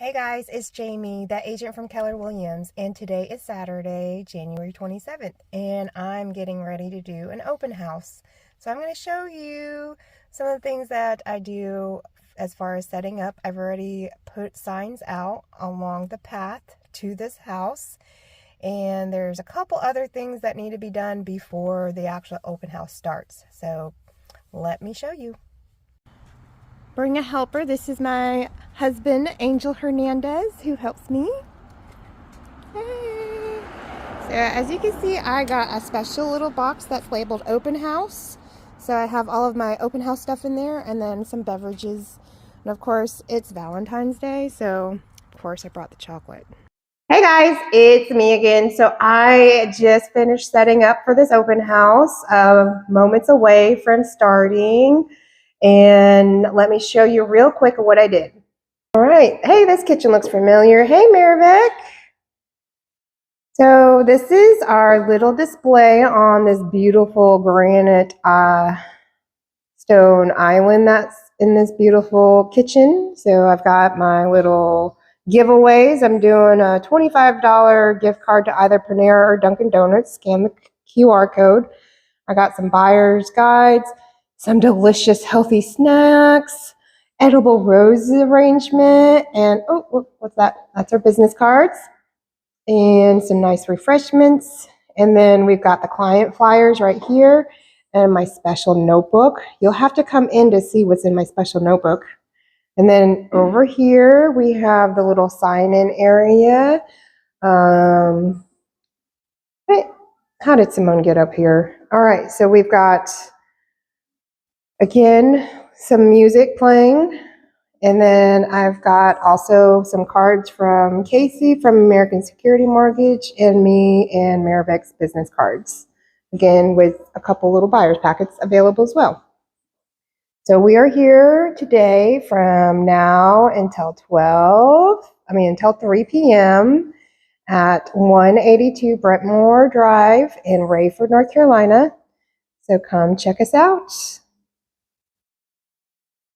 Hey guys, it's Jamie, that agent from Keller Williams, and today is Saturday, January 27th, and I'm getting ready to do an open house. So I'm going to show you some of the things that I do as far as setting up. I've already put signs out along the path to this house, and there's a couple other things that need to be done before the actual open house starts. So let me show you. Bring a helper. This is my husband, Angel Hernandez, who helps me. Hey. So as you can see, I got a special little box that's labeled open house. So I have all of my open house stuff in there and then some beverages. And of course, it's Valentine's Day, so of course I brought the chocolate. Hey guys, it's me again. So I just finished setting up for this open house, moments away from starting. And let me show you real quick what I did. All right. Hey, this kitchen looks familiar. Hey, Maravik. So this is our little display on this beautiful granite stone island that's in this beautiful kitchen. So I've got my little giveaways. I'm doing a $25 gift card to either Panera or Dunkin' Donuts. Scan the QR code. I got some buyer's guides, some delicious healthy snacks, edible rose arrangement, and oh, what's that? That's our business cards, and some nice refreshments. And then we've got the client flyers right here and my special notebook. You'll have to come in to see what's in my special notebook. And then over here we have the little sign-in area. How did Simone get up here? All right, so we've got, again, some music playing. And then I've got also some cards from Casey from American Security Mortgage and me and Marivik's business cards. Again, with a couple little buyer's packets available as well. So we are here today from now until 3 p.m. at 182 Brentmore Drive in Rayford, North Carolina. So come check us out.